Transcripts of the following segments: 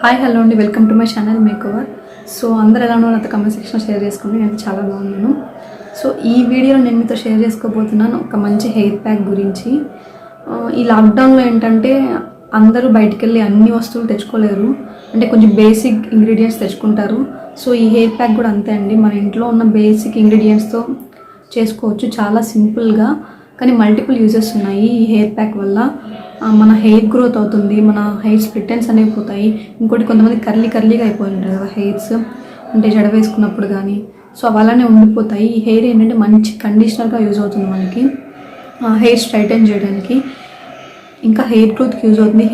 Hi hello అండి, welcome to my channel makeover. So అందరూ ఎలా ఉన్నారో నాతో కమెంట్ సెక్షన్లో షేర్ చేసుకోండి. నేను చాలా బాగున్నాను. సో ఈ వీడియోలో నేను మీతో షేర్ చేసుకోబోతున్నాను ఒక మంచి హెయిర్ ప్యాక్ గురించి. ఈ లాక్డౌన్లో ఏంటంటే అందరూ బయటికి వెళ్ళి అన్ని వస్తువులు తెచ్చుకోలేరు, అంటే కొంచెం బేసిక్ ఇంగ్రీడియంట్స్ తెచ్చుకుంటారు. సో ఈ హెయిర్ ప్యాక్ కూడా అంతే అండి, మన ఇంట్లో ఉన్న బేసిక్ ఇంగ్రీడియంట్స్తో చేసుకోవచ్చు చాలా సింపుల్గా. కానీ మల్టిపుల్ యూజెస్ ఉన్నాయి ఈ హెయిర్ ప్యాక్ వల్ల. మన హెయిర్ గ్రోత్ అవుతుంది, మన హెయిర్ స్ప్లిట్ ఎండ్స్ అనేవి పోతాయి. ఇంకోటి కొంతమంది కర్లీగా అయిపోయి ఉంటారు కదా హెయిర్స్, అంటే జడ వేసుకున్నప్పుడు కానీ. సో అవి అలానే ఉండిపోతాయి. ఈ హెయిర్ ఏంటంటే మంచి కండిషనర్గా యూజ్ అవుతుంది మనకి, హెయిర్ స్ట్రైటన్ చేయడానికి, ఇంకా హెయిర్ గ్రోత్కి యూజ్ అవుతుంది.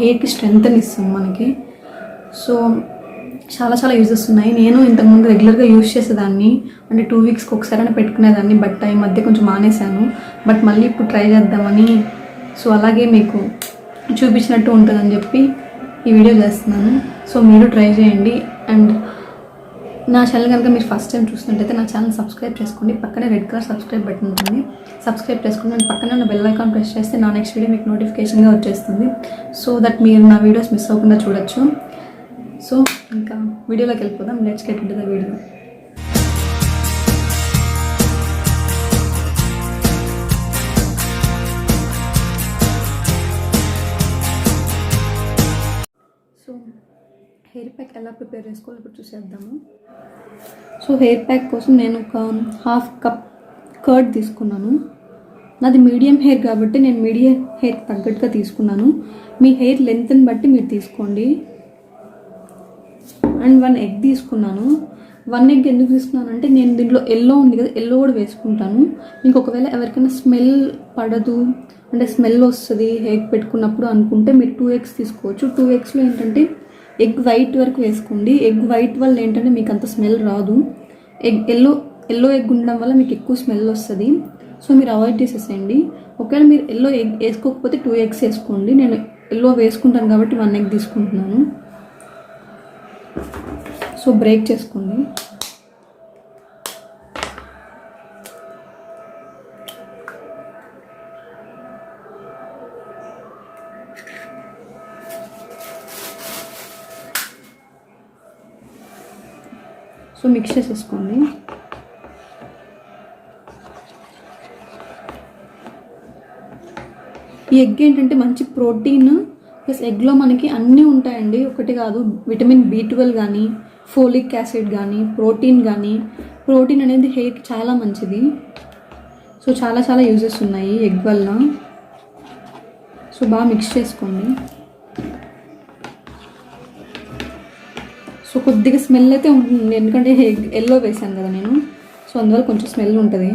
హెయిర్కి స్ట్రెంగ్త్ ఇస్తుంది మనకి. సో చాలా యూజెస్ ఉన్నాయి. నేను ఇంతకుముందు రెగ్యులర్గా యూజ్ చేసేదాన్ని, అంటే 2 వీక్స్కి ఒకసారి పెట్టుకునేదాన్ని. బట్ ఈ మధ్య కొంచెం మానేశాను. బట్ మళ్ళీ ఇప్పుడు ట్రై చేద్దామని, సో అలాగే మీకు చూపించినట్టు ఉంటుందని చెప్పి ఈ వీడియో చేస్తున్నాను. సో మీరు ట్రై చేయండి. అండ్ నా ఛానల్ కనుక మీరు ఫస్ట్ టైం చూస్తున్నట్టయితే నా ఛానల్ సబ్స్క్రైబ్ చేసుకోండి. పక్కనే రెడ్ కలర్ సబ్స్క్రైబ్ బటన్ ఉంటుంది, సబ్స్క్రైబ్ చేసుకోండి. అండ్ పక్కనే ఉన్న బెల్ ఐకాన్ ప్రెస్ చేస్తే నా నెక్స్ట్ వీడియో మీకు నోటిఫికేషన్గా వచ్చేస్తుంది. సో దట్ మీరు నా వీడియోస్ మిస్ అవ్వకుండా చూడొచ్చు. సో ఇంకా వీడియోలోకి వెళ్ళిపోదాం. Let's get into the video. So hair pack ఎలా ప్రిపేర్ చేసుకోవాలో ఇప్పుడు చూసేద్దాము. సో హెయిర్ ప్యాక్ కోసం నేను ఒక 1/2 కప్ కర్డ్ తీసుకున్నాను. నాది మీడియం హెయిర్ కాబట్టి నేను మీడియం హెయిర్ తగ్గట్టుగా తీసుకున్నాను. మీ హెయిర్ లెంత్ని బట్టి మీరు తీసుకోండి. అండ్ 1 ఎగ్ తీసుకున్నాను. 1 ఎగ్ ఎందుకు తీసుకున్నాను అంటే నేను దీంట్లో ఎల్లో ఉంది కదా, ఎల్లో కూడా వేసుకుంటాను. మీకు ఒకవేళ ఎవరికైనా స్మెల్ పడదు, అంటే స్మెల్ వస్తుంది హెయిర్ పెట్టుకున్నప్పుడు అనుకుంటే మీరు 2 ఎగ్స్ తీసుకోవచ్చు. 2 ఎగ్స్లో ఏంటంటే ఎగ్ వైట్ వరకు వేసుకోండి. ఎగ్ వైట్ వల్ల ఏంటంటే మీకు అంత స్మెల్ రాదు. ఎల్లో ఎగ్ ఉండడం వల్ల మీకు ఎక్కువ స్మెల్ వస్తుంది. సో మీరు అవాయిడ్ చేసేసేయండి. ఒకవేళ మీరు ఎల్లో ఎగ్ వేసుకోకపోతే 2 ఎగ్స్ వేసుకోండి. నేను ఎల్లో వేసుకుంటాను కాబట్టి 1 ఎగ్ తీసుకుంటున్నాను. సో బ్రేక్ చేసుకోండి. సో మిక్స్ చేసేసుకోండి. ఈ ఎగ్ ఏంటంటే మంచి ప్రోటీన్ ప్లస్ ఎగ్లో మనకి అన్నీ ఉంటాయండి, ఒకటి కాదు. విటమిన్ B12 కానీ, ఫోలిక్ యాసిడ్ కానీ, ప్రోటీన్ అనేది హెయిర్కి చాలా మంచిది. సో చాలా యూజెస్ ఉన్నాయి ఎగ్ వల్ల. సో బాగా మిక్స్ చేసుకోండి. సో కొద్దిగా స్మెల్ అయితే ఉంటుంది, ఎందుకంటే ఎల్లో వేసాను కదా నేను. సో అందువల్ల కొంచెం స్మెల్ ఉంటుంది.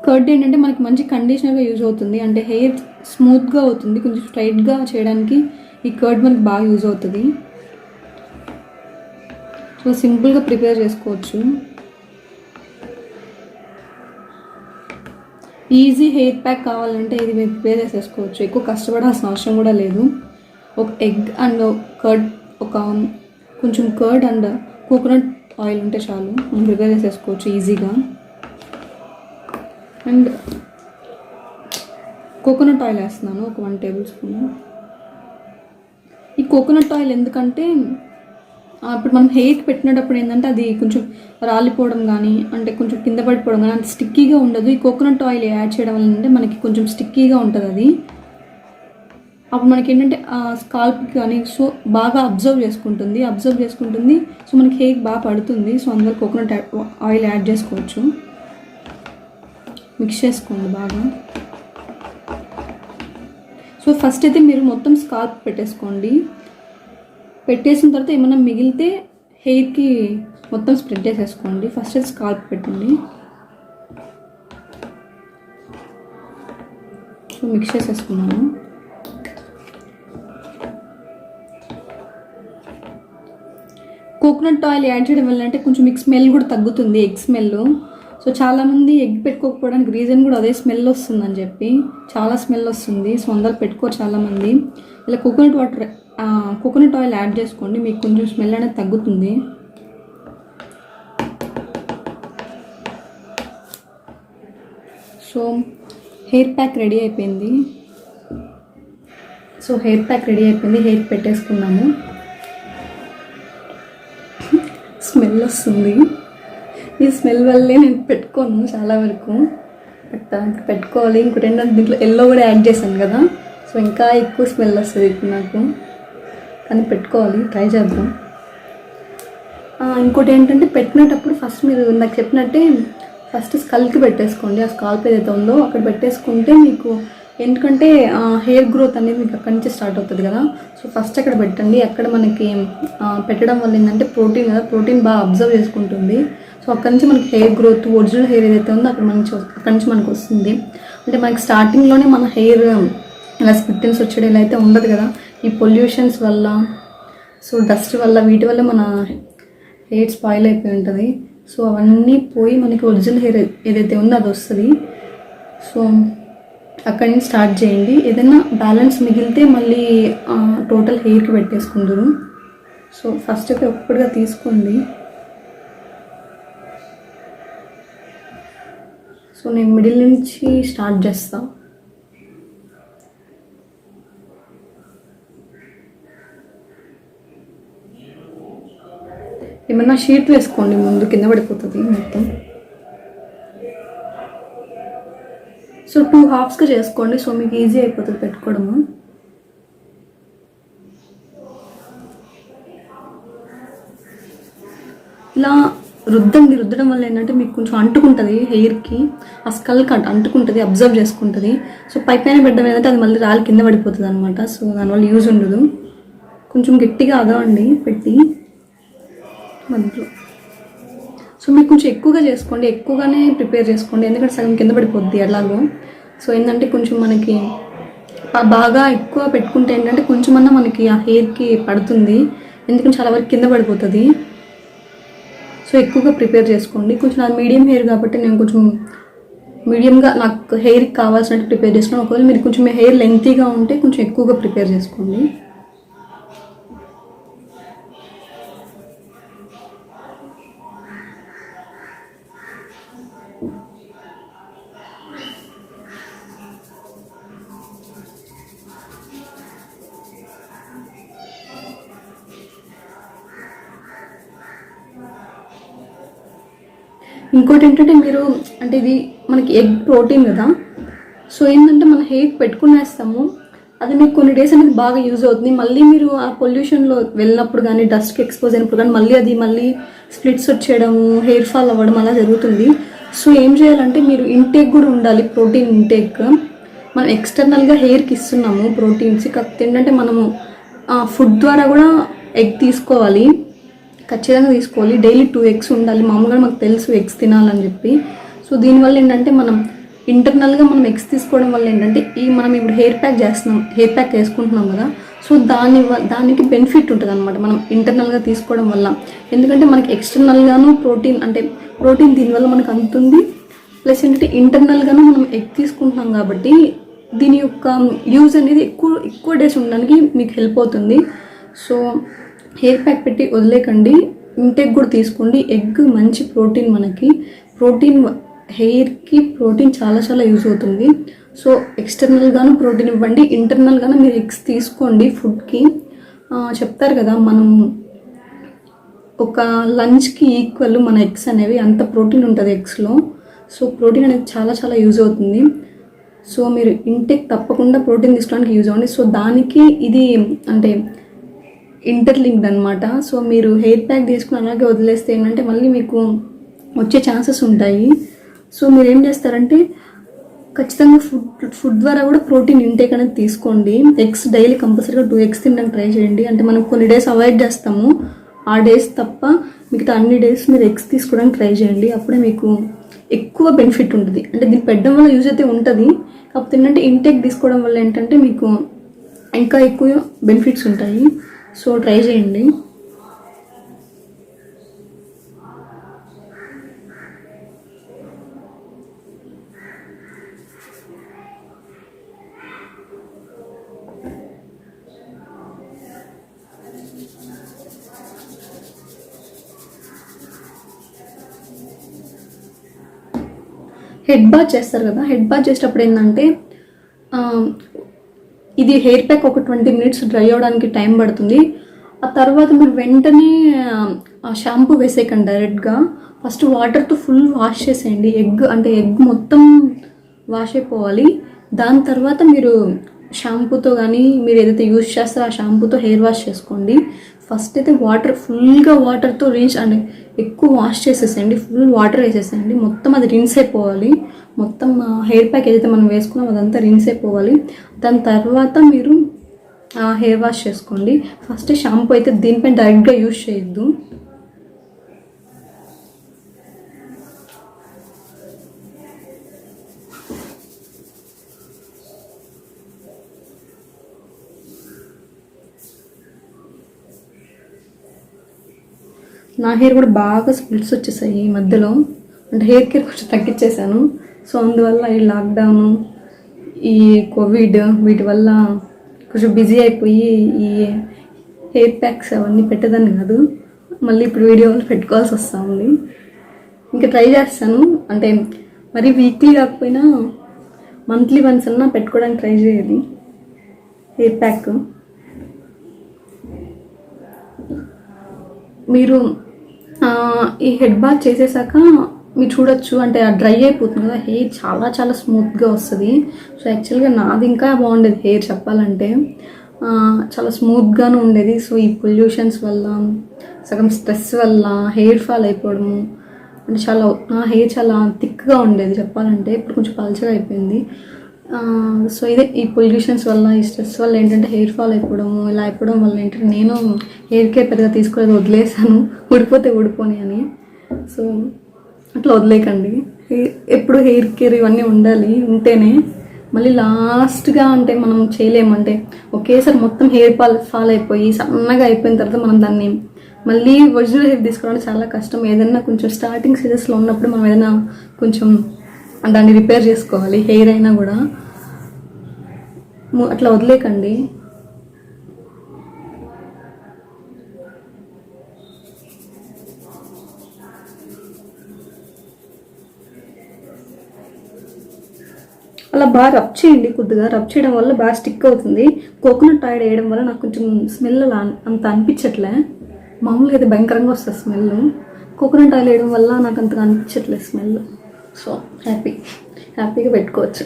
కర్డ్ ఏంటంటే మనకి మంచి కండిషనర్గా యూజ్ అవుతుంది, అంటే హెయిర్ స్మూత్గా అవుతుంది, కొంచెం స్ట్రైట్గా చేయడానికి ఈ కర్డ్ మనకి బాగా యూజ్ అవుతుంది. సో సింపుల్గా ప్రిపేర్ చేసుకోవచ్చు. ఈజీ హెయిర్ ప్యాక్ కావాలంటే ఇది మీరు ప్రిపేర్ చేసేసుకోవచ్చు. ఎక్కువ కష్టపడాల్సిన అవసరం కూడా లేదు. ఒక ఎగ్ అండ్ కర్డ్, కొంచెం కర్డ్ అండ్ కోకోనట్ ఆయిల్ ఉంటే చాలు, మనం ప్రిపేర్ చేసేసుకోవచ్చు ఈజీగా. అండ్ కోకోనట్ ఆయిల్ వేస్తున్నాను, ఒక 1 టేబుల్ స్పూన్. ఈ కోకోనట్ ఆయిల్ ఎందుకంటే ఇప్పుడు మనం హెయిర్కి పెట్టినప్పుడు ఏంటంటే అది కొంచెం రాలిపోవడం కానీ, అంటే కొంచెం కింద పడిపోవడం కానీ, అంత స్టిక్కీగా ఉండదు. ఈ కోకోనట్ ఆయిల్ యాడ్ చేయడం వల్ల అంటే మనకి కొంచెం స్టిక్కీగా ఉంటుంది అది. అప్పుడు మనకి ఏంటంటే స్కాల్ప్ కానీ సో బాగా అబ్జర్వ్ చేసుకుంటుంది. సో మనకి హెయిర్ బాగా పడుతుంది. సో అందువల్ల కోకోనట్ ఆయిల్ యాడ్ చేసుకోవచ్చు. మిక్స్ చేసుకోండి బాగా. సో ఫస్ట్ అయితే మీరు మొత్తం స్కాల్ప్ పెట్టేసుకోండి. పెట్టేసిన తర్వాత ఏమైనా మిగిలితే హెయిర్కి మొత్తం స్ప్రెడ్ చేసేసుకోండి. ఫస్ట్ అయితే స్కాల్ప్ పెట్టండి. సో మిక్స్ చేసేసుకున్నాను. కోకోనట్ ఆయిల్ యాడ్ చేయడం వల్ల అంటే కొంచెం మీకు స్మెల్ కూడా తగ్గుతుంది, ఎగ్ స్మెల్. సో చాలామంది ఎగ్ పెట్టుకోకపోవడానికి రీజన్ కూడా అదే, స్మెల్ వస్తుందని చెప్పి. చాలా స్మెల్ వస్తుంది, సో అందరు పెట్టుకోరు చాలామంది. ఇలా కోకోనట్ ఆయిల్ యాడ్ చేసుకోండి, మీకు కొంచెం స్మెల్ అనేది తగ్గుతుంది. సో హెయిర్ ప్యాక్ రెడీ అయిపోయింది. సో హెయిర్ ప్యాక్ రెడీ అయిపోయింది, హెయిర్ పెట్టేసుకున్నాము. స్మెల్ వస్తుంది. ఈ స్మెల్ వల్లే నేను పెట్టుకోను చాలా వరకు, బట్ పెట్టుకోవాలి. ఇంకోటి ఏంటంటే దీంట్లో ఎల్లో కూడా యాడ్ చేశాను కదా, సో ఇంకా ఎక్కువ స్మెల్ వస్తుంది ఇప్పుడు నాకు, కానీ పెట్టుకోవాలి, ట్రై చేద్దాం. ఇంకోటి ఏంటంటే పెట్టినప్పుడు ఫస్ట్ మీరు నాకు చెప్పినట్టే ఫస్ట్ స్కల్కి పెట్టేసుకోండి. ఆ స్కాల్ప్ ఏదైతే ఉందో అక్కడ పెట్టేసుకుంటే మీకు, ఎందుకంటే హెయిర్ గ్రోత్ అనేది మీకు అక్కడి నుంచి స్టార్ట్ అవుతుంది కదా. సో ఫస్ట్ అక్కడ పెట్టండి. అక్కడ మనకి పెట్టడం వల్ల ఏంటంటే ప్రోటీన్ కదా, ప్రోటీన్ బాగా అబ్జర్వ్ చేసుకుంటుంది. సో అక్కడి నుంచి మనకి హెయిర్ గ్రోత్, ఒరిజినల్ హెయిర్ ఏదైతే ఉందో అక్కడ అక్కడి నుంచి మనకు వస్తుంది. అంటే మనకి స్టార్టింగ్లోనే మన హెయిర్ ఇలా స్ప్లిట్ వచ్చేది ఇలా అయితే ఉండదు కదా, ఈ పొల్యూషన్స్ వల్ల, సో డస్ట్ వల్ల, వీటి వల్ల మన హెయిర్ స్పాయిల్ అయిపోయి ఉంటుంది. సో అవన్నీ పోయి మనకి ఒరిజినల్ హెయిర్ ఏదైతే ఉందో అది వస్తుంది. సో అక్కడి నుంచి స్టార్ట్ చేయండి. ఏదైనా బ్యాలెన్స్ మిగిలితే మళ్ళీ టోటల్ హెయిర్కి పెట్టేసుకుందరు. సో ఫస్ట్ అయితే ఒక్కటిగా తీసుకోండి. సో నేను మిడిల్ నుంచి స్టార్ట్ చేస్తాను. ఏమన్నా షీట్ వేసుకోండి ముందు, కింద పడిపోతుంది మొత్తం. సో 2 హాఫ్స్గా చేసుకోండి, సో మీకు ఈజీ అయిపోతుంది పెట్టుకోవడము. ఇలా రుద్దడం వల్ల ఏంటంటే మీకు కొంచెం అంటుకుంటుంది హెయిర్కి, ఆ స్కల్కి అంటుకుంటుంది, అబ్జర్వ్ చేసుకుంటుంది. సో పైన పెట్టడం ఏంటంటే అది మళ్ళీ రాలి కింద పడిపోతుంది అనమాట. సో దానివల్ల యూజ్ ఉండదు. కొంచెం గట్టిగా అదవండి పెట్టి మధ్యలో. సో మీరు కొంచెం ఎక్కువగా చేసుకోండి, ఎక్కువగానే ప్రిపేర్ చేసుకోండి, ఎందుకంటే సగం కింద పడిపోద్ది ఎలాగో. సో ఏంటంటే కొంచెం మనకి బాగా ఎక్కువ పెట్టుకుంటే ఏంటంటే కొంచెమన్నా మనకి ఆ హెయిర్కి పడుతుంది, ఎందుకంటే చాలా వరకు కింద పడిపోతుంది. సో ఎక్కువగా ప్రిపేర్ చేసుకోండి. కొంచెం నా మీడియం హెయిర్ కాబట్టి నేను కొంచెం మీడియంగా నాకు హెయిర్కి కావాల్సినట్టు ప్రిపేర్ చేసుకున్నాను. ఒకవేళ మీరు కొంచెం మీ హెయిర్ లెంతీగా ఉంటే కొంచెం ఎక్కువగా ప్రిపేర్ చేసుకోండి. ఇంకోటి ఏంటంటే మీరు అంటే ఇది మనకి ఎగ్ ప్రోటీన్ కదా, సో ఏంటంటే మన హెయిర్ పెట్టుకునేస్తాము, అది మీకు కొన్ని డేస్ అనేది బాగా యూజ్ అవుతుంది. మళ్ళీ మీరు ఆ పొల్యూషన్లో వెళ్ళినప్పుడు కానీ, డస్ట్కి ఎక్స్పోజ్ అయినప్పుడు కానీ మళ్ళీ స్ప్లిట్స్ వచ్చేయడము, హెయిర్ ఫాల్ అవ్వడం అలా జరుగుతుంది. సో ఏం చేయాలంటే మీరు ఇంటేక్ కూడా ఉండాలి, ప్రోటీన్ ఇంటేక్. మనం ఎక్స్టర్నల్గా హెయిర్కి ఇస్తున్నాము ప్రోటీన్స్, కాకపోతే ఏంటంటే మనము ఫుడ్ ద్వారా కూడా ఎగ్ తీసుకోవాలి, ఖచ్చితంగా తీసుకోవాలి. డైలీ 2 eggs ఉండాలి. మామూలుగా మాకు తెలుసు ఎగ్స్ తినాలని చెప్పి. సో దీనివల్ల ఏంటంటే మనం ఇంటర్నల్గా మనం ఎగ్స్ తీసుకోవడం వల్ల ఏంటంటే మనం ఇప్పుడు హెయిర్ ప్యాక్ వేసుకుంటున్నాం కదా, సో దానికి బెనిఫిట్ ఉంటుంది అనమాట మనం ఇంటర్నల్గా తీసుకోవడం వల్ల. ఎందుకంటే మనకి ఎక్స్టర్నల్గాను ప్రోటీన్ దీనివల్ల మనకు అందుతుంది, ప్లస్ ఏంటంటే ఇంటర్నల్గాను మనం ఎగ్ తీసుకుంటున్నాం కాబట్టి దీని యొక్క యూజ్ అనేది ఎక్కువ డేస్ ఉండడానికి మీకు హెల్ప్ అవుతుంది. సో హెయిర్ ప్యాక్ పెట్టి వదిలేకండి, ఇంటేక్ కూడా తీసుకోండి. ఎగ్ మంచి ప్రోటీన్, మనకి హెయిర్కి ప్రోటీన్ చాలా చాలా యూజ్ అవుతుంది. సో ఎక్స్టర్నల్గాను ప్రోటీన్ ఇవ్వండి, ఇంటర్నల్గాను మీరు ఎగ్స్ తీసుకోండి. ఫుడ్కి చెప్తారు కదా, మనం ఒక లంచ్కి ఈక్వల్ మన ఎగ్స్ అనేవి, అంత ప్రోటీన్ ఉంటుంది ఎగ్స్లో. సో ప్రోటీన్ అనేది చాలా చాలా యూజ్ అవుతుంది. సో మీరు ఇంటేక్ తప్పకుండా ప్రోటీన్ తీసుకోవడానికి యూజ్ అవ్వండి. సో దానికి ఇది అంటే ఇంటర్లింక్డ్ అనమాట. సో మీరు హెయిర్ ప్యాక్ తీసుకుని అలాగే వదిలేస్తే ఏంటంటే మళ్ళీ మీకు వచ్చే ఛాన్సెస్ ఉంటాయి. సో మీరు ఏం చేస్తారంటే ఖచ్చితంగా ఫుడ్ ద్వారా కూడా ప్రోటీన్ ఇంటేక్ అనేది తీసుకోండి. ఎగ్స్ డైలీ కంపల్సరీగా 2 eggs తినడానికి ట్రై చేయండి. అంటే మనం కొన్ని డేస్ అవాయిడ్ చేస్తాము, ఆ డేస్ తప్ప మిగతా అన్ని డేస్ మీరు ఎగ్స్ తీసుకోవడానికి ట్రై చేయండి. అప్పుడే మీకు ఎక్కువ బెనిఫిట్ ఉంటుంది. అంటే దీన్ని పెట్టడం వల్ల యూజ్ అయితే ఉంటుంది, కాకపోతే ఏంటంటే ఇంటేక్ తీసుకోవడం వల్ల ఏంటంటే మీకు ఇంకా ఎక్కువ బెనిఫిట్స్ ఉంటాయి. సో ట్రై చేయండి. హెడ్ బాత్ చేస్తారు కదా, హెడ్ బాత్ చేసేటప్పుడు ఏంటంటే ఇది హెయిర్ ప్యాక్ ఒక 20 మినిట్స్ డ్రై అవ్వడానికి టైం పడుతుంది. ఆ తర్వాత మీరు వెంటనే షాంపూ వేసేయకండి డైరెక్ట్గా. ఫస్ట్ వాటర్తో ఫుల్ వాష్ చేసేయండి. ఎగ్ మొత్తం వాష్ అయిపోవాలి. దాని తర్వాత మీరు షాంపూతో కానీ మీరు ఏదైతే యూజ్ చేస్తారో ఆ షాంపూతో హెయిర్ వాష్ చేసుకోండి. ఫస్ట్ అయితే ఫుల్గా వాటర్తో ఎక్కువ వాష్ చేసేసేయండి. ఫుల్ వాటర్ వేసేసేయండి. మొత్తం అది రిన్స్ అయిపోవాలి. మొత్తం హెయిర్ ప్యాక్ ఏదైతే మనం వేసుకున్నాం అదంతా రిన్స్ అయిపోవాలి. దాని తర్వాత మీరు హెయిర్ వాష్ చేసుకోండి. ఫస్ట్ షాంపూ అయితే దీనిపైన డైరెక్ట్గా యూజ్ చేయొద్దు. నా హెయిర్ కూడా బాగా స్ప్లిట్స్ వచ్చేసాయి ఈ మధ్యలో. అంటే హెయిర్ కేర్ కొంచెం తగ్గించేసాను. సో అందువల్ల ఈ లాక్డౌను, ఈ కోవిడ్ వీటి వల్ల కొంచెం బిజీ అయిపోయి ఈ హెయిర్ ప్యాక్స్ అవన్నీ పెట్టేదాన్ని కాదు. మళ్ళీ ఇప్పుడు వీడియోలు పెట్టుకోవాల్సి వస్తూ ఉంది. ఇంకా ట్రై చేస్తాను. అంటే మరి వీక్లీ కాకపోయినా మంత్లీ వన్స్ అన్నా పెట్టుకోవడానికి ట్రై చేయాలి హెయిర్ ప్యాక్. మీరు ఈ హెడ్ బాత్ చేసేసాక మీరు చూడొచ్చు, అంటే డ్రై అయిపోతుంది కదా, హెయిర్ చాలా చాలా స్మూత్గా వస్తుంది. సో యాక్చువల్గా నాది ఇంకా బాగుండేది హెయిర్ చెప్పాలంటే, చాలా స్మూత్గానే ఉండేది. సో ఈ పొల్యూషన్స్ వల్ల, సగం స్ట్రెస్ వల్ల హెయిర్ ఫాల్ అయిపోవడము, అంటే హెయిర్ చాలా థిక్గా ఉండేది చెప్పాలంటే. ఇప్పుడు కొంచెం పల్చగా అయిపోయింది. సో ఇదే ఈ పొల్యూషన్స్ వల్ల, ఈ స్ట్రెస్ వల్ల ఏంటంటే హెయిర్ ఫాల్ అయిపోవడము, ఇలా అయిపోవడం వల్ల ఏంటంటే నేను హెయిర్ కేర్ పెద్దగా తీసుకోలేదు, వదిలేసాను. ఊడిపోతే ఊడిపోని అని. సో అట్లా వదిలేకండి. ఎప్పుడు హెయిర్ కేర్ ఇవన్నీ ఉండాలి. ఉంటేనే మళ్ళీ లాస్ట్గా అంటే మనం చేయలేమంటే ఒకేసారి మొత్తం హెయిర్ ఫాల్ అయిపోయి సన్నగా అయిపోయిన తర్వాత మనం దాన్ని మళ్ళీ ఒరిజినల్ హెయిర్ తీసుకోవడానికి చాలా కష్టం. ఏదైనా కొంచెం స్టార్టింగ్ స్టేజెస్లో ఉన్నప్పుడు మనం ఏదైనా కొంచెం దాన్ని రిపేర్ చేసుకోవాలి. హెయిర్ అయినా కూడా అట్లా వదిలేకండి. అలా బాగా రబ్ చేయండి. కొద్దిగా రబ్ చేయడం వల్ల బాగా స్టిక్ అవుతుంది. కోకోనట్ ఆయిల్ వేయడం వల్ల నాకు కొంచెం స్మెల్ అంత అనిపించట్లే. మామూలుగా అయితే భయంకరంగా వస్తుంది స్మెల్. కోకోనట్ ఆయిల్ వేయడం వల్ల నాకు అంతగా అనిపించట్లేదు స్మెల్. సో హ్యాపీగా పెట్టుకోవచ్చు.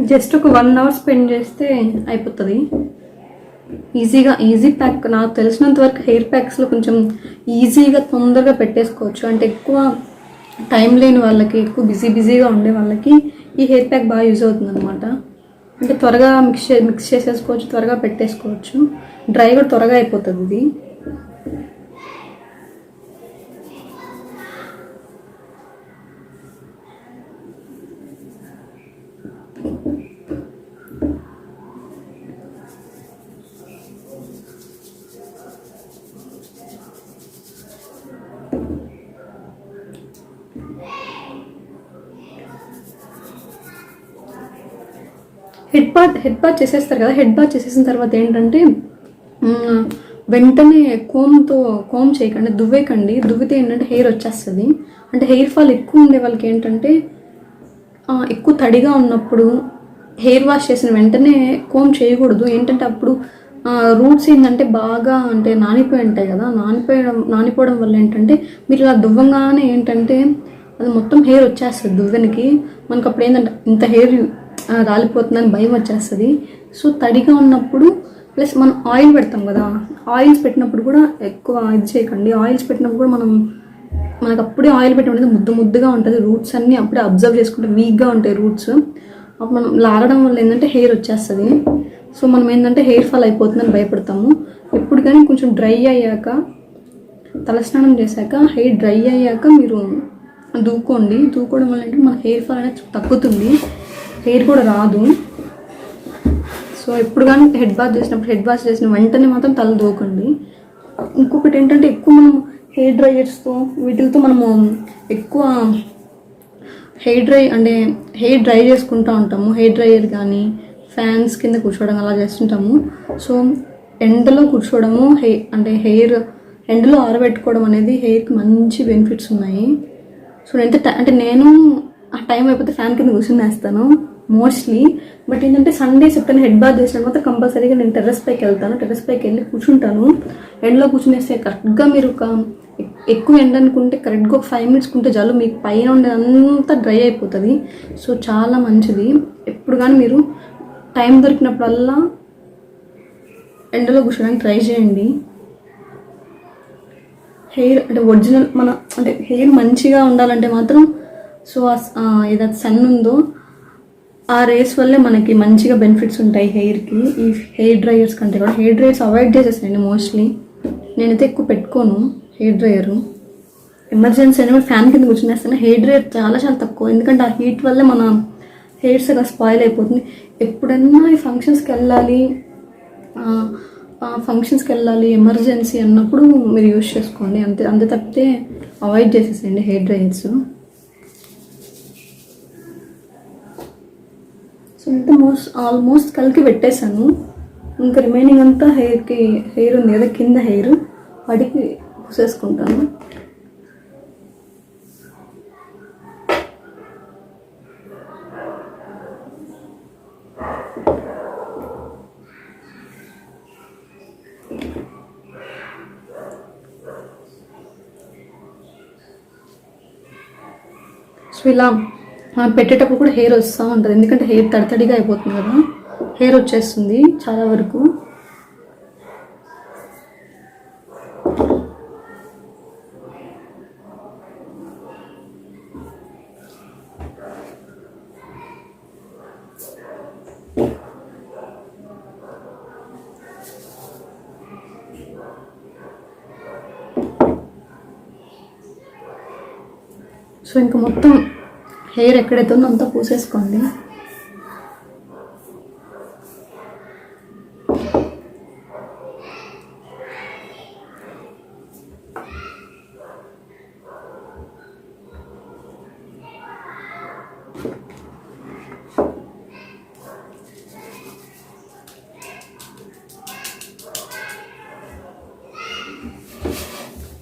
జస్ట్ ఒక 1 అవర్ స్పెండ్ చేస్తే అయిపోతుంది ఈజీ ప్యాక్. నాకు తెలిసినంత వరకు హెయిర్ ప్యాక్స్లో కొంచెం ఈజీగా తొందరగా పెట్టేసుకోవచ్చు. అంటే ఎక్కువ టైం లేని వాళ్ళకి, ఎక్కువ బిజీగా ఉండే వాళ్ళకి ఈ హెయిర్ ప్యాక్ బాగా యూజ్ అవుతుంది అనమాట. అంటే త్వరగా మిక్స్ చేసేసుకోవచ్చు, త్వరగా పెట్టేసుకోవచ్చు. డ్రై కూడా త్వరగా అయిపోతుంది ఇది. హెడ్ బాత్ చేసేస్తారు కదా. హెడ్ బాత్ చేసేసిన తర్వాత ఏంటంటే వెంటనే కోమ్ చేయకండి, దువ్వేకండి. దువ్వితే ఏంటంటే హెయిర్ వచ్చేస్తుంది. అంటే హెయిర్ ఫాల్ ఎక్కువ ఉండే వాళ్ళకి ఏంటంటే ఎక్కువ తడిగా ఉన్నప్పుడు హెయిర్ వాష్ చేసిన వెంటనే కోమ్ చేయకూడదు. ఏంటంటే అప్పుడు రూట్స్ ఏంటంటే బాగా అంటే నానిపోయి ఉంటాయి కదా. నానిపోవడం వల్ల ఏంటంటే మీరు ఇలా దువ్వంగానే ఏంటంటే అది మొత్తం హెయిర్ వచ్చేస్తుంది దువ్వెనకి. మనకు అప్పుడు ఏంటంటే ఇంత హెయిర్ రాలిపోతుందని భయం వచ్చేస్తుంది. సో తడిగా ఉన్నప్పుడు ప్లస్ మనం ఆయిల్ పెడతాం కదా, ఆయిల్స్ పెట్టినప్పుడు కూడా ఎక్కువ ఇది చేయకండి. ఆయిల్స్ పెట్టినప్పుడు కూడా మనకు అప్పుడే ఆయిల్ పెట్టినప్పుడు ముద్దుగా ఉంటుంది. రూట్స్ అన్నీ అప్పుడే అబ్జర్వ్ చేసుకుంటే వీక్గా ఉంటాయి రూట్స్. అప్పుడు మనం లాగడం వల్ల ఏంటంటే హెయిర్ వచ్చేస్తుంది. సో మనం ఏంటంటే హెయిర్ ఫాల్ అయిపోతుందని భయపడతాము. ఎప్పుడు కానీ కొంచెం డ్రై అయ్యాక తలస్నానం చేశాక హెయిర్ డ్రై అయ్యాక మీరు దూకోవడం వల్ల అంటే మన హెయిర్ ఫాల్ అనేది తగ్గుతుంది, హెయిర్ కూడా రాదు. సో ఎప్పుడు కానీ హెడ్ బాత్ చేసిన వెంటనే మాత్రం తల దూకండి. ఇంకొకటి ఏంటంటే ఎక్కువ మనం హెయిర్ డ్రైయర్స్తో వీటితో మనము ఎక్కువ హెయిర్ డ్రై చేసుకుంటూ ఉంటాము. హెయిర్ డ్రైయర్ కానీ ఫ్యాన్స్ కింద కూర్చోవడం అలా చేస్తుంటాము. సో ఎండలో కూర్చోవడము హెయిర్ ఎండలో ఆరబెట్టుకోవడం అనేది హెయిర్కి మంచి బెనిఫిట్స్ ఉన్నాయి. సో నేను ఆ టైం అయిపోతే ఫ్యాన్ కింద కూర్చునేస్తాను మోస్ట్లీ. బట్ ఏంటంటే సండేస్ ఎప్పుడైనా హెడ్ బాత్ చేసిన మాత్రం కంపల్సరీగా నేను టెర్రస్ పైకి వెళ్తాను. టెర్రస్ పైకి వెళ్ళి కూర్చుంటాను. ఎండలో కూర్చునేస్తే కరెక్ట్గా మీరు ఎక్కువ ఎండ అనుకుంటే కరెక్ట్గా ఒక 5 minutes కుంటే చాలు, మీకు పైన ఉండేదంతా డ్రై అయిపోతుంది. సో చాలా మంచిది. ఎప్పుడు కానీ మీరు టైం దొరికినప్పుడల్లా ఎండలో కూర్చోడానికి ట్రై చేయండి. హెయిర్ ఒరిజినల్ హెయిర్ మంచిగా ఉండాలంటే మాత్రం సో ఏదైతే సన్ ఉందో ఆ రేస్ వల్లే మనకి మంచిగా బెనిఫిట్స్ ఉంటాయి హెయిర్కి. ఈ హెయిర్ డ్రైయర్స్ కంటే కూడా హెయిర్ డ్రైయర్స్ అవాయిడ్ చేసేసానండి మోస్ట్లీ. నేనైతే ఎక్కువ పెట్టుకోను హెయిర్ డ్రైయరు. ఎమర్జెన్సీ అయినా ఫ్యాన్ కింద కూర్చునేస్తాను. హెయిర్ డ్రైయర్ చాలా చాలా తక్కువ, ఎందుకంటే ఆ హీట్ వల్లే మన హెయిర్స్ అలా స్పాయిల్ అయిపోతుంది. ఎప్పుడన్నా ఈ ఫంక్షన్స్కి వెళ్ళాలి ఎమర్జెన్సీ అన్నప్పుడు మీరు యూజ్ చేసుకోండి, అంతే తప్పితే అవాయిడ్ చేసేసేయండి హెయిర్ డ్రైయర్స్. సో ఇంత ఆల్మోస్ట్ కలికి పెట్టేశాను. ఇంకా రిమైనింగ్ అంతా హెయిర్ ఉంది కదా కింద హెయిర్, వాటికి పూసేసుకుంటాను. సో ఇలా పెట్టేటప్పుడు కూడా హెయిర్ వస్తూ ఉంటుంది, ఎందుకంటే హెయిర్ తడితడిగా అయిపోతుంది కదా, హెయిర్ వచ్చేస్తుంది చాలా వరకు. సో ఇంకా మొత్తం హెయిర్ ఎక్కడైతే ఉందో అంతా పూసేసుకోండి.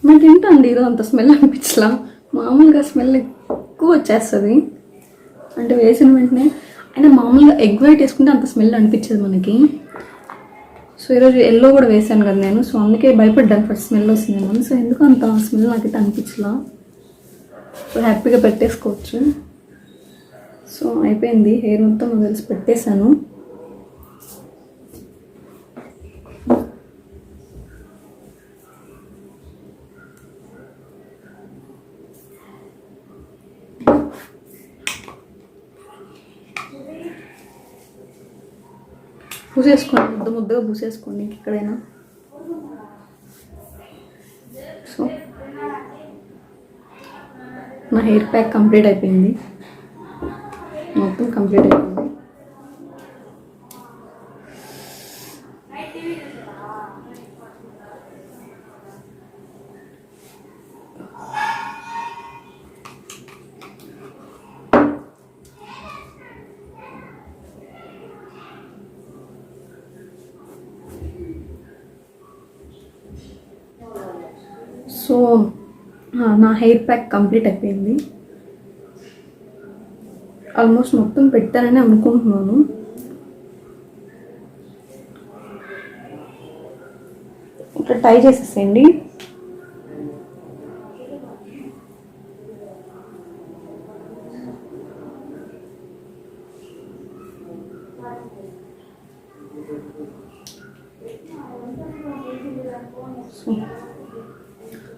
నాకేంటండి ఈరోజు అంత స్మెల్ అనిపించలా, మామూలుగా స్మెల్ ఎక్కువ వచ్చేస్తుంది అంటే వేసిన వెంటనే. అయినా మామూలుగా ఎగ్ వైట్ వేసుకుంటే అంత స్మెల్ అనిపించదు మనకి. సో ఈరోజు ఎల్లో కూడా వేసాను కదా నేను, సో అందుకే భయపడ్డాను ఫస్ట్ స్మెల్ వస్తుందేమో. సో ఎందుకు అంత స్మెల్ నాకైతే అనిపించలా. సో హ్యాపీగా పెట్టేసుకోవచ్చు. సో అయిపోయింది, హెయిర్ మొత్తం వదిలేసి పెట్టేశాను. పూసేసుకోండి, ముద్దగా పూసేసుకోండి ఎక్కడైనా. సో నా హెయిర్ ప్యాక్ కంప్లీట్ అయిపోయింది, మొత్తం కంప్లీట్ అయిపోయింది. సో నా హెయిర్ ప్యాక్ కంప్లీట్ అయిపోయింది. ఆల్మోస్ట్ మొత్తం పెట్టానని అనుకుంటున్నాను. ఇట్లా టై చేసేసేయండి.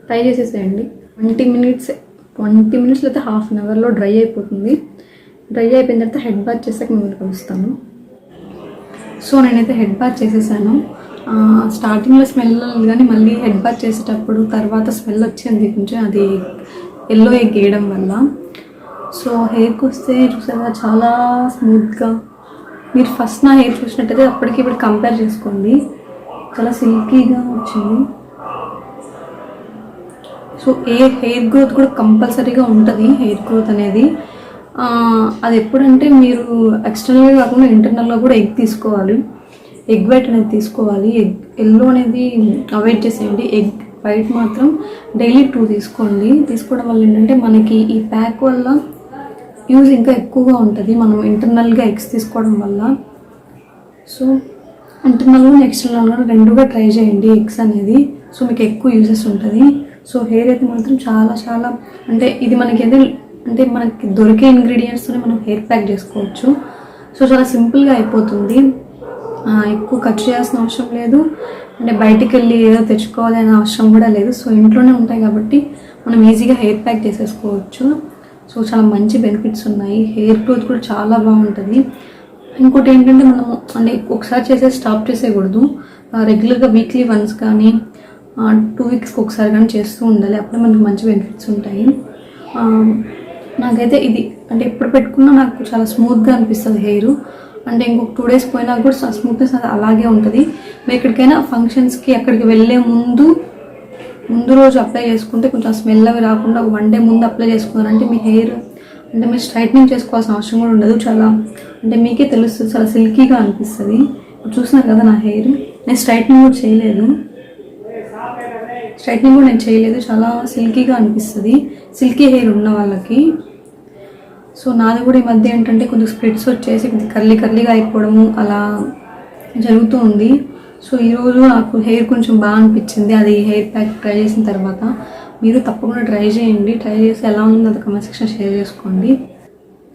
ట్రై చేసేసేయండి. 20 minutes అయితే హాఫ్ అన్ అవర్లో డ్రై అయిపోతుంది. డ్రై అయిపోయిన తర్వాత హెడ్ బాత్ చేసాక మిమ్మల్ని కలుస్తాను. సో నేనైతే హెడ్ బాత్ చేసేసాను. స్టార్టింగ్లో స్మెల్ కానీ మళ్ళీ హెడ్ బాత్ చేసేటప్పుడు తర్వాత స్మెల్ వచ్చింది కొంచెం, అది ఎల్లో ఎగ్ వేయడం వల్ల. సో హెయిర్కి వస్తే చూసారా చాలా స్మూత్గా, మీరు ఫస్ట్ నా హెయిర్ చూసినట్టయితే అప్పటికి ఇప్పుడు కంపేర్ చేసుకోండి, చాలా సిల్కీగా వచ్చింది. సో హెయిర్ గ్రోత్ కూడా కంపల్సరీగా ఉంటుంది. హెయిర్ గ్రోత్ అనేది అది ఎప్పుడంటే మీరు ఎక్స్టర్నల్గా కాకుండా ఇంటర్నల్గా కూడా ఎగ్ తీసుకోవాలి, ఎగ్ వైట్ అనేది తీసుకోవాలి. ఎల్లో అనేది అవాయిడ్ చేసేయండి. ఎగ్ వైట్ మాత్రం డైలీ 2 తీసుకోండి. తీసుకోవడం వల్ల ఏంటంటే మనకి ఈ ప్యాక్ వల్ల యూజ్ ఇంకా ఎక్కువగా ఉంటుంది మనం ఇంటర్నల్గా ఎగ్స్ తీసుకోవడం వల్ల. సో ఇంటర్నల్గా ఎక్స్టర్నల్గా రెండుగా ట్రై చేయండి ఎగ్స్ అనేది. సో మీకు ఎక్కువ యూజెస్ ఉంటుంది. సో హెయిర్ అయితే మాత్రం చాలా చాలా అంటే ఇది మనకి అంటే మనకి దొరికే ఇంగ్రీడియంట్స్తోనే మనం హెయిర్ ప్యాక్ చేసుకోవచ్చు. సో చాలా సింపుల్గా అయిపోతుంది, ఎక్కువ ఖర్చు చేయాల్సిన అవసరం లేదు, అంటే బయటికి వెళ్ళి ఏదో తెచ్చుకోవాలి అనే అవసరం కూడా లేదు. సో ఇంట్లోనే ఉంటాయి కాబట్టి మనం ఈజీగా హెయిర్ ప్యాక్ చేసేసుకోవచ్చు. సో చాలా మంచి బెనిఫిట్స్ ఉన్నాయి. హెయిర్ గ్రోత్ కూడా చాలా బాగుంటుంది. ఇంకోటి ఏంటంటే మనము అంటే ఒకసారి స్టాప్ చేసేయకూడదు, రెగ్యులర్గా వీక్లీ వన్స్ కానీ 2 వీక్స్కి ఒకసారి కానీ చేస్తూ ఉండాలి. అప్పుడే మనకి మంచి బెనిఫిట్స్ ఉంటాయి. నాకైతే ఇది అంటే ఎప్పుడు పెట్టుకున్నా నాకు చాలా స్మూత్గా అనిపిస్తుంది హెయిర్. అంటే ఇంకొక 2 డేస్ పోయినా కూడా స్మూత్నెస్ అది అలాగే ఉంటుంది. మీరు ఎక్కడికైనా ఫంక్షన్స్కి అక్కడికి వెళ్ళే ముందు రోజు అప్లై చేసుకుంటే కొంచెం స్మెల్ అవి రాకుండా 1 డే ముందు అప్లై చేసుకున్నారంటే మీ హెయిర్ అంటే మీరు స్ట్రైట్నింగ్ చేసుకోవాల్సిన అవసరం కూడా ఉండదు. చాలా అంటే మీకే తెలుస్తుంది, చాలా సిల్కీగా అనిపిస్తుంది. చూస్తున్నారు కదా నా హెయిర్, నేను స్ట్రైట్నింగ్ కూడా చేయలేదు, చాలా సిల్కీగా అనిపిస్తుంది సిల్కీ హెయిర్ ఉన్న వాళ్ళకి. సో నాది కూడా ఈ మధ్య ఏంటంటే కొంచెం స్ప్లిట్స్ వచ్చేసి కర్లీగా అయిపోవడము అలా జరుగుతూ ఉంది. సో ఈరోజు నాకు హెయిర్ కొంచెం బాగా అనిపించింది అది హెయిర్ ప్యాక్ ట్రై చేసిన తర్వాత. మీరు తప్పకుండా ట్రై చేయండి, ట్రై చేసి ఎలా ఉందో అది కామెంట్ సెక్షన్ షేర్ చేసుకోండి.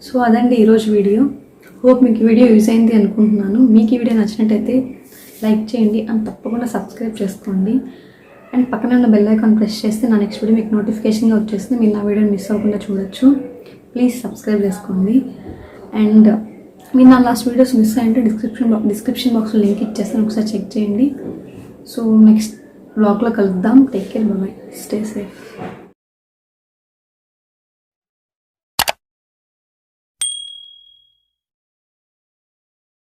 సో అదండి ఈరోజు వీడియో. హోప్ మీకు ఈ వీడియో యూజ్ అయింది అనుకుంటున్నాను. మీకు ఈ వీడియో నచ్చినట్టయితే లైక్ చేయండి అండ్ తప్పకుండా సబ్స్క్రైబ్ చేసుకోండి. అండ్ పక్కన ఉన్న బెల్ ఐకాన్ ప్రెస్ చేస్తే నా నెక్స్ట్ వీడియో మీకు నోటిఫికేషన్గా వచ్చేస్తుంది. మీరు నా వీడియోని మిస్ అవ్వకుండా చూడొచ్చు. ప్లీజ్ సబ్స్క్రైబ్ చేసుకోండి. అండ్ మీరు నా లాస్ట్ వీడియోస్ మిస్ అయ్యంటే డిస్క్రిప్షన్ బాక్స్లో లింక్ ఇచ్చేస్తాను, ఒకసారి చెక్ చేయండి. సో నెక్స్ట్ బ్లాగ్లో కలుద్దాం. Take care, bye, stay safe.